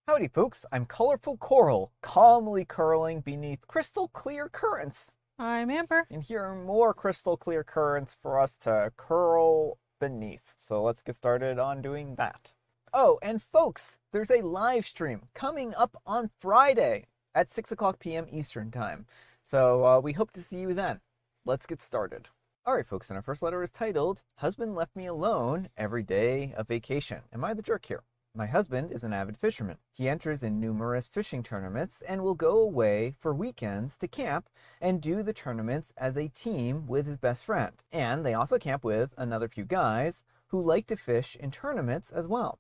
Howdy folks, I'm Colorful Coral, calmly curling beneath crystal clear currents. I'm Amber. And here are more crystal clear currents for us to curl beneath. So let's get started on doing that. Oh, and folks, there's a live stream coming up on Friday at 6 o'clock p.m. Eastern Time. So we hope to see you then. Let's get started. Alright folks, and our first letter is titled, Husband Left Me Alone Every Day of Vacation. Am I the jerk here? My husband is an avid fisherman. He enters in numerous fishing tournaments and will go away for weekends to camp and do the tournaments as a team with his best friend. And they also camp with another few guys who like to fish in tournaments as well.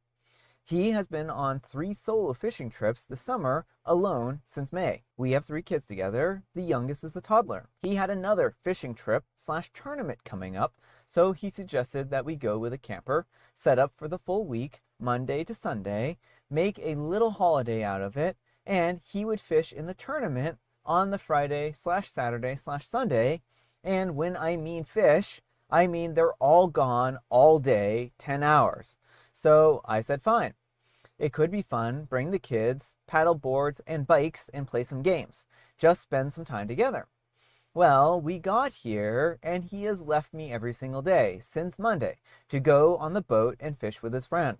He has been on 3 solo fishing trips this summer alone since May. We have 3 kids together. The youngest is a toddler. He had another fishing trip/tournament coming up, so he suggested that we go with a camper, set up for the full week, Monday to Sunday, make a little holiday out of it, and he would fish in the tournament on the Friday/Saturday/Sunday. And when I mean fish, I mean they're all gone all day, 10 hours. So I said, fine. It could be fun, bring the kids, paddle boards and bikes and play some games. Just spend some time together. Well, we got here and he has left me every single day since Monday to go on the boat and fish with his friend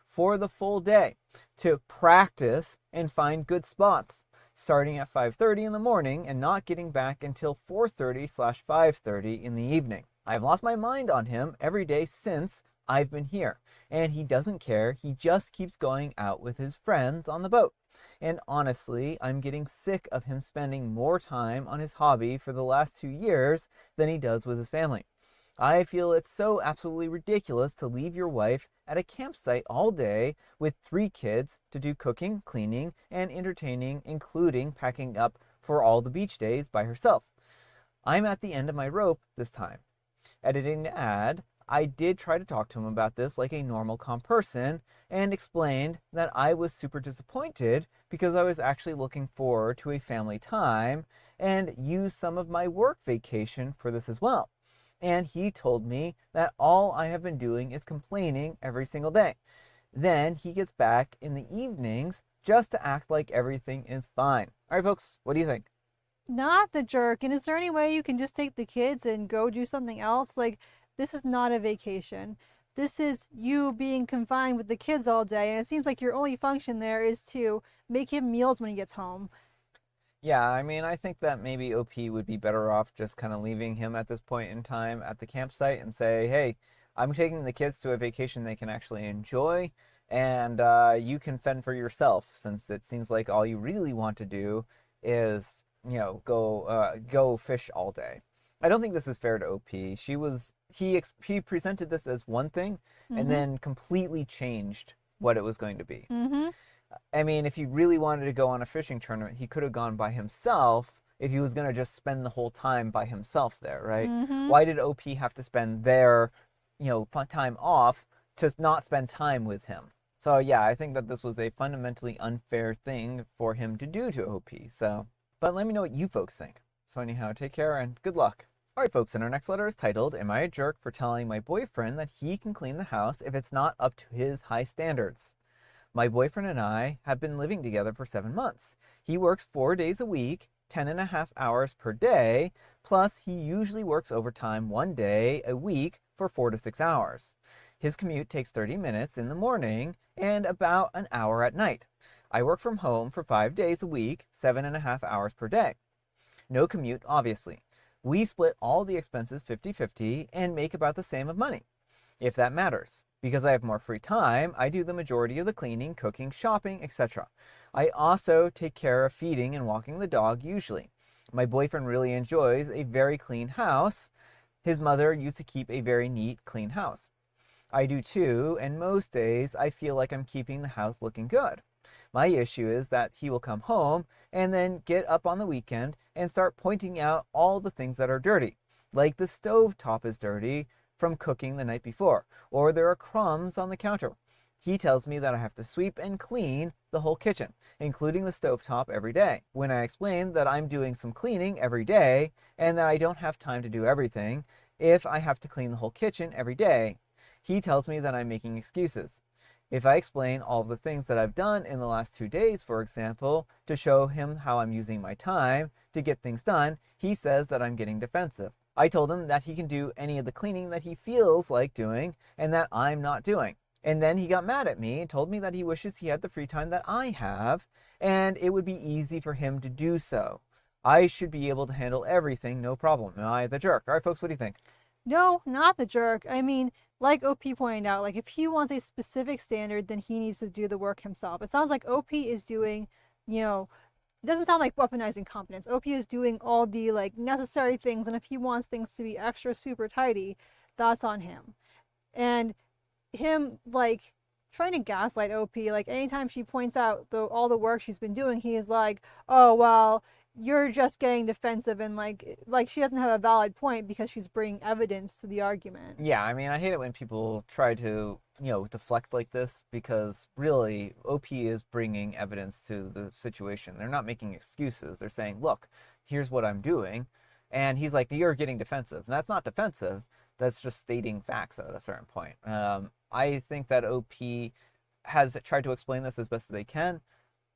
for the full day to practice and find good spots, starting at 5:30 in the morning and not getting back until 4:30/5:30 in the evening. I've lost my mind on him every day since I've been here, and he doesn't care. He just keeps going out with his friends on the boat. And honestly, I'm getting sick of him spending more time on his hobby for the last 2 years than he does with his family. I feel it's so absolutely ridiculous to leave your wife at a campsite all day with 3 kids to do cooking, cleaning, and entertaining, including packing up for all the beach days by herself. I'm at the end of my rope this time. Editing the ad, I did try to talk to him about this like a normal, calm person and explained that I was super disappointed because I was actually looking forward to a family time and used some of my work vacation for this as well. And he told me that all I have been doing is complaining every single day. Then he gets back in the evenings just to act like everything is fine. All right, folks, what do you think? Not the jerk. And is there any way you can just take the kids and go do something else? This is not a vacation. This is you being confined with the kids all day. And it seems like your only function there is to make him meals when he gets home. Yeah, I mean, I think that maybe OP would be better off just kind of leaving him at this point in time at the campsite and say, hey, I'm taking the kids to a vacation they can actually enjoy, and you can fend for yourself, since it seems like all you really want to do is, go fish all day. I don't think this is fair to OP. He presented this as one thing and then completely changed what it was going to be. Mm-hmm. I mean, if he really wanted to go on a fishing tournament, he could have gone by himself if he was going to just spend the whole time by himself there, right? Mm-hmm. Why did OP have to spend their, time off to not spend time with him? So yeah, I think that this was a fundamentally unfair thing for him to do to OP. So, but let me know what you folks think. So anyhow, take care and good luck. Alright folks, and our next letter is titled, Am I a Jerk for Telling My Boyfriend That He Can Clean the House If It's Not Up to His High Standards? My boyfriend and I have been living together for 7 months. He works 4 days a week, 10.5 hours per day, plus he usually works overtime 1 day a week for 4 to 6 hours. His commute takes 30 minutes in the morning and about an hour at night. I work from home for 5 days a week, 7.5 hours per day. No commute, obviously. We split all the expenses 50-50 and make about the same of money, if that matters. Because I have more free time, I do the majority of the cleaning, cooking, shopping, etc. I also take care of feeding and walking the dog usually. My boyfriend really enjoys a very clean house. His mother used to keep a very neat, clean house. I do too, and most days I feel like I'm keeping the house looking good. My issue is that he will come home and then get up on the weekend and start pointing out all the things that are dirty. Like the stove top is dirty from cooking the night before, or there are crumbs on the counter. He tells me that I have to sweep and clean the whole kitchen, including the stovetop every day. When I explain that I'm doing some cleaning every day and that I don't have time to do everything if I have to clean the whole kitchen every day, he tells me that I'm making excuses. If I explain all of the things that I've done in the last 2 days, for example, to show him how I'm using my time to get things done, he says that I'm getting defensive. I told him that he can do any of the cleaning that he feels like doing and that I'm not doing. And then he got mad at me and told me that he wishes he had the free time that I have and it would be easy for him to do so. I should be able to handle everything, no problem. Am I the jerk? All right, folks, what do you think? No, not the jerk. I mean, like OP pointed out, like if he wants a specific standard, then he needs to do the work himself. It sounds like OP is doing, you know, it doesn't sound like weaponizing competence. OP is doing all the like necessary things, and if he wants things to be extra super tidy, that's on him. And him like trying to gaslight OP, like anytime she points out all the work she's been doing, he is like, "Oh well, you're just getting defensive," and like she doesn't have a valid point because she's bringing evidence to the argument. Yeah, I mean, I hate it when people try to, deflect like this because really, OP is bringing evidence to the situation. They're not making excuses. They're saying, look, here's what I'm doing. And he's like, you're getting defensive. And that's not defensive. That's just stating facts at a certain point. I think that OP has tried to explain this as best as they can.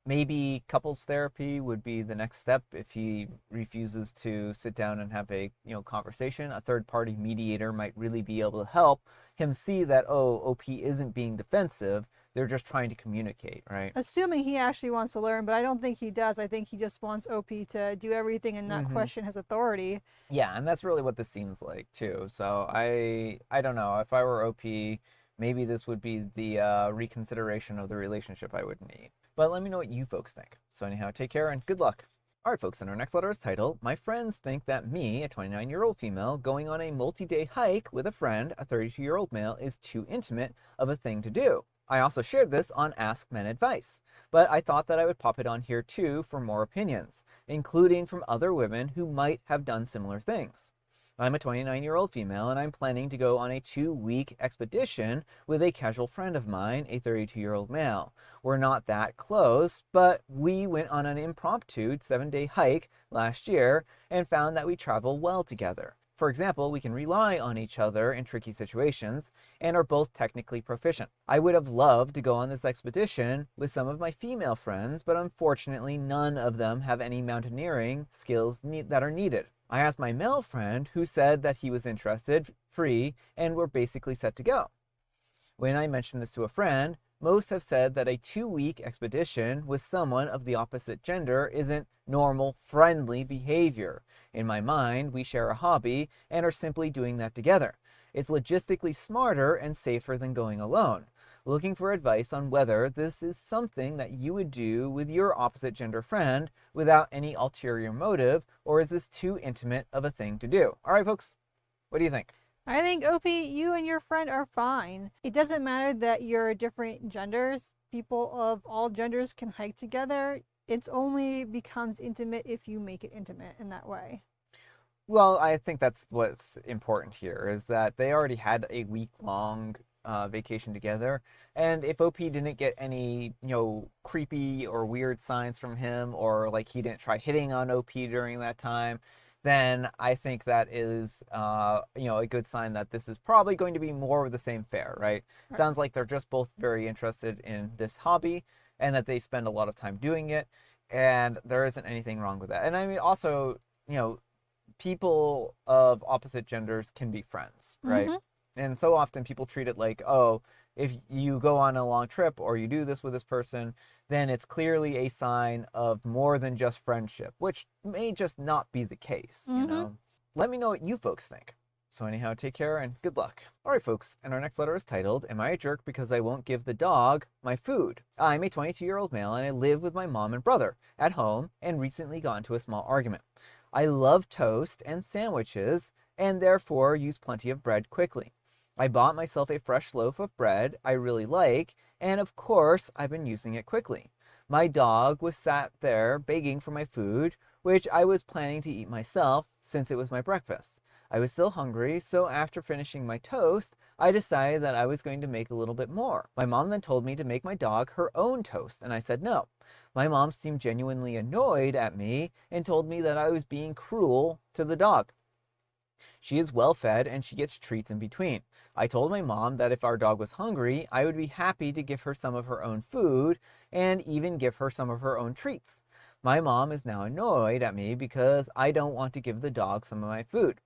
Maybe couples therapy would be the next step if he refuses to sit down and have a conversation. A third party mediator might really be able to help him see that, oh, OP isn't being defensive, they're just trying to communicate, right? Assuming he actually wants to learn, but I don't think he does. I think he just wants OP to do everything and not question his authority. Yeah, and that's really what this seems like too. So I don't know, if I were OP, maybe this would be the reconsideration of the relationship I would need. But let me know what you folks think. So anyhow, take care and good luck. All right, folks, and our next letter is titled, My Friends Think That Me, a 29-year-old female, going on a multi-day hike with a friend, a 32-year-old male, is too intimate of a thing to do. I also shared this on Ask Men Advice, but I thought that I would pop it on here too for more opinions, including from other women who might have done similar things. I'm a 29-year-old female, and I'm planning to go on a 2-week expedition with a casual friend of mine, a 32-year-old male. We're not that close, but we went on an impromptu 7-day hike last year and found that we travel well together. For example, we can rely on each other in tricky situations and are both technically proficient. I would have loved to go on this expedition with some of my female friends, but unfortunately none of them have any mountaineering skills that are needed. I asked my male friend, who said that he was interested, free, and we're basically set to go. When I mentioned this to a friend, most have said that a 2-week expedition with someone of the opposite gender isn't normal, friendly behavior. In my mind, we share a hobby and are simply doing that together. It's logistically smarter and safer than going alone. Looking for advice on whether this is something that you would do with your opposite gender friend without any ulterior motive, or is this too intimate of a thing to do? All right, folks, what do you think? I think OP, you and your friend are fine. It doesn't matter that you're different genders. People of all genders can hike together. It's only becomes intimate if you make it intimate in that way. Well, I think that's what's important here, is that they already had a week-long vacation together, and if OP didn't get any, creepy or weird signs from him, or like he didn't try hitting on OP during that time, then I think that is, a good sign that this is probably going to be more of the same fare, right? Sounds like they're just both very interested in this hobby, and that they spend a lot of time doing it, and there isn't anything wrong with that. And I mean, also, people of opposite genders can be friends, right? And so often people treat it like, oh, if you go on a long trip or you do this with this person, then it's clearly a sign of more than just friendship, which may just not be the case, Let me know what you folks think. So anyhow, take care and good luck. All right, folks, and our next letter is titled, Am I a Jerk Because I Won't Give the Dog My Food? I'm a 22-year-old male, and I live with my mom and brother at home and recently got into a small argument. I love toast and sandwiches and therefore use plenty of bread quickly. I bought myself a fresh loaf of bread I really like, and of course, I've been using it quickly. My dog was sat there begging for my food, which I was planning to eat myself since it was my breakfast. I was still hungry, so after finishing my toast, I decided that I was going to make a little bit more. My mom then told me to make my dog her own toast, and I said no. My mom seemed genuinely annoyed at me and told me that I was being cruel to the dog. She is well fed and she gets treats in between. I told my mom that if our dog was hungry, I would be happy to give her some of her own food and even give her some of her own treats. My mom is now annoyed at me because I don't want to give the dog some of my food.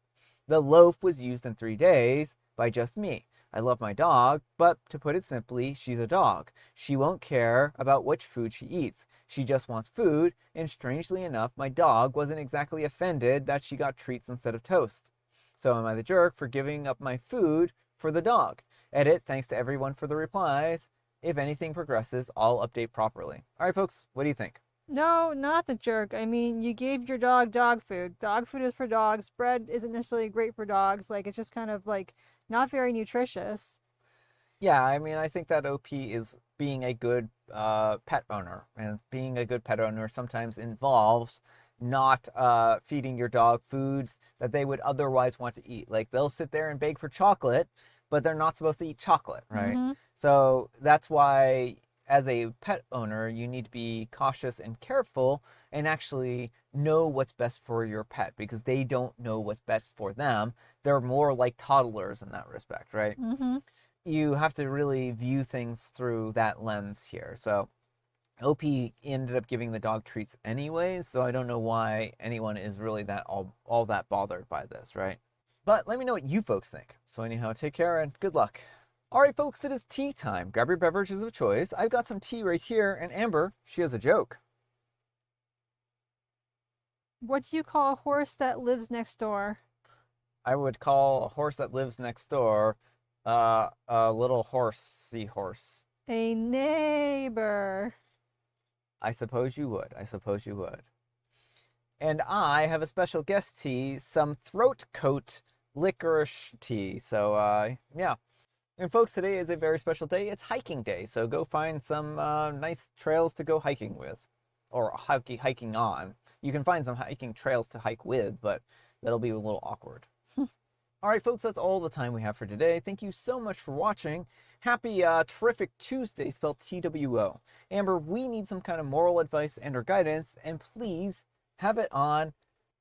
The loaf was used in 3 days by just me. I love my dog, but to put it simply, she's a dog. She won't care about which food she eats. She just wants food, and strangely enough, my dog wasn't exactly offended that she got treats instead of toast. So am I the jerk for giving up my food for the dog? Edit, thanks to everyone for the replies. If anything progresses, I'll update properly. All right, folks, what do you think? No, not the jerk. I mean, you gave your dog dog food. Dog food is for dogs. Bread isn't necessarily great for dogs. Like, it's just kind of like not very nutritious. Yeah, I mean, I think that OP is being a good pet owner, and being a good pet owner sometimes involves not feeding your dog foods that they would otherwise want to eat. Like they'll sit there and beg for chocolate, but they're not supposed to eat chocolate, right? Mm-hmm. So that's why, as a pet owner, you need to be cautious and careful and actually know what's best for your pet because they don't know what's best for them. They're more like toddlers in that respect, right? Mm-hmm. You have to really view things through that lens here. So OP ended up giving the dog treats anyways, so I don't know why anyone is really that all that bothered by this, right? But let me know what you folks think. So anyhow, take care and good luck. All right, folks, it is tea time. Grab your beverages of choice. I've got some tea right here, and Amber, she has a joke. What do you call a horse that lives next door? I would call a horse that lives next door a little horsey horse. A neighbor. I suppose you would. I suppose you would. And I have a special guest tea, some throat coat licorice tea. So, yeah. And folks, today is a very special day. It's hiking day, so go find some nice trails to go hiking with, or hiking on. You can find some hiking trails to hike with, but that'll be a little awkward. All right, folks, that's all the time we have for today. Thank you so much for watching. Happy terrific Tuesday, spelled TWO. Amber, we need some kind of moral advice and or guidance, and please have it on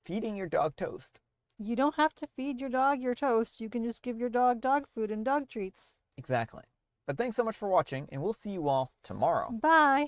feeding your dog toast. You don't have to feed your dog your toast. You can just give your dog dog food and dog treats. Exactly. But thanks so much for watching, and we'll see you all tomorrow. Bye.